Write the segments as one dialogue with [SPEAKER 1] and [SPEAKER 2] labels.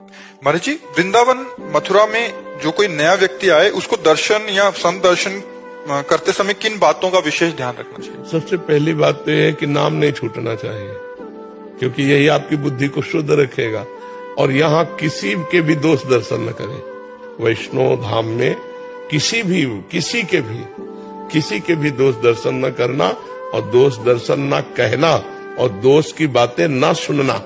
[SPEAKER 1] महाराज जी, वृंदावन मथुरा में जो कोई नया व्यक्ति आए उसको दर्शन या संत दर्शन करते समय किन बातों का विशेष ध्यान रखना चाहिए?
[SPEAKER 2] सबसे पहली बात तो यह है कि नाम नहीं छूटना चाहिए, क्योंकि यही आपकी बुद्धि को शुद्ध रखेगा। और यहाँ किसी के भी दोष दर्शन न करें। वैष्णव धाम में किसी के भी दोष दर्शन न करना, और दोष दर्शन न कहना, और दोष की बातें न सुनना,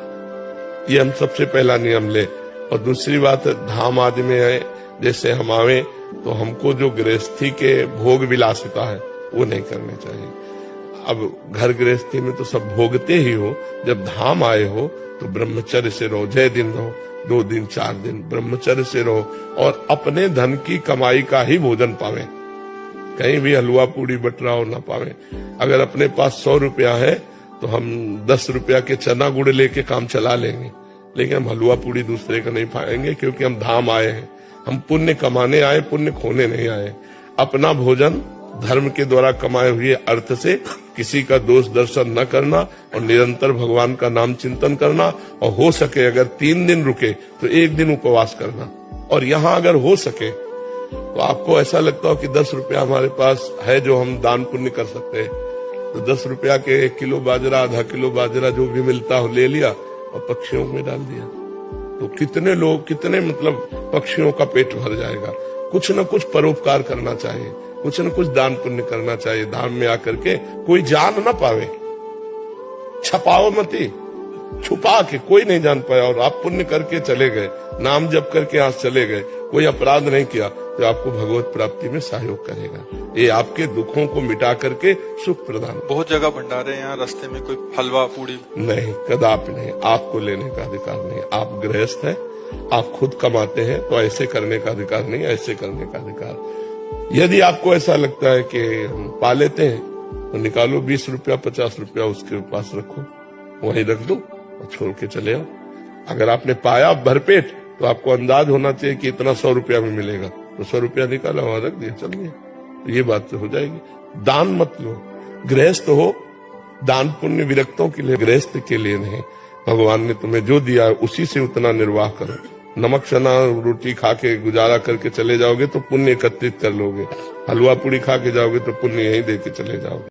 [SPEAKER 2] ये हम सबसे पहला नियम ले। और दूसरी बात, धाम आदि में है जैसे हम आवे तो हमको जो गृहस्थी के भोग विलासिता है वो नहीं करने चाहिए। अब घर गृहस्थी में तो सब भोगते ही हो, जब धाम आए हो तो ब्रह्मचर्य से रहो। 6 दिन रहो, 2 दिन 4 दिन ब्रह्मचर्य से रहो, और अपने धन की कमाई का ही भोजन पावे। कहीं भी हलवा पूड़ी बटरा हो ना पावे। अगर अपने पास 100 रुपया है तो हम 10 रुपया के चना गुड़ लेके काम चला लेंगे, लेकिन हम हलवा पूड़ी दूसरे का नहीं पाएंगे, क्योंकि हम धाम आए हैं। हम पुण्य कमाने आए, पुण्य खोने नहीं आए। अपना भोजन धर्म के द्वारा कमाए हुए अर्थ से किसी का दोष दर्शन न करना, और निरंतर भगवान का नाम चिंतन करना। और हो सके अगर 3 दिन रुके तो 1 दिन उपवास करना। और यहाँ अगर हो सके तो आपको ऐसा लगता हो कि 10 रुपया हमारे पास है जो हम दान पुण्य कर सकते हैं, तो 10 रुपया के 1 किलो बाजरा, आधा किलो बाजरा जो भी मिलता हो ले लिया और पक्षियों में डाल दिया। तो कितने लोग, कितने मतलब पक्षियों का पेट भर जाएगा। कुछ न कुछ परोपकार करना चाहिए, कुछ न कुछ दान पुण्य करना चाहिए। धाम में आकर के कोई जान न पावे, छपाओ मती, छुपा के कोई नहीं जान पाया, और आप पुण्य करके चले गए, नाम जप करके यहाँ चले गए, कोई अपराध नहीं किया, तो आपको भगवत प्राप्ति में सहयोग करेगा। ये आपके दुखों को मिटा करके सुख प्रदान।
[SPEAKER 1] बहुत जगह भंडारे, यहाँ रास्ते में कोई हलवा पूड़ी
[SPEAKER 2] नहीं, कदापि नहीं। आपको लेने का अधिकार नहीं। आप गृहस्थ हैं, आप खुद कमाते हैं, तो ऐसे करने का अधिकार नहीं, ऐसे करने का अधिकार। यदि आपको ऐसा लगता है कि हम पा लेते हैं तो निकालो 20 रुपया 50 रुपया उसके पास रखो, वहीं रख दो और छोड़ के चले आओ। अगर आपने पाया भरपेट तो आपको अंदाज होना चाहिए कि इतना 100 रुपया में मिलेगा, तो 100 रुपया निकाला वहां रख दिया, चल गया। तो ये बात तो हो जाएगी। दान मत लो। गृहस्थ हो, दान पुण्य विरक्तों के लिए, गृहस्थ के लिए नहीं। भगवान ने तुम्हें जो दिया है उसी से उतना निर्वाह करो। नमक चना रोटी खा के गुजारा करके चले जाओगे तो पुण्य एकत्रित कर लोगे। हलवा पूड़ी खा के जाओगे तो पुण्य यहीं दे के चले जाओगे।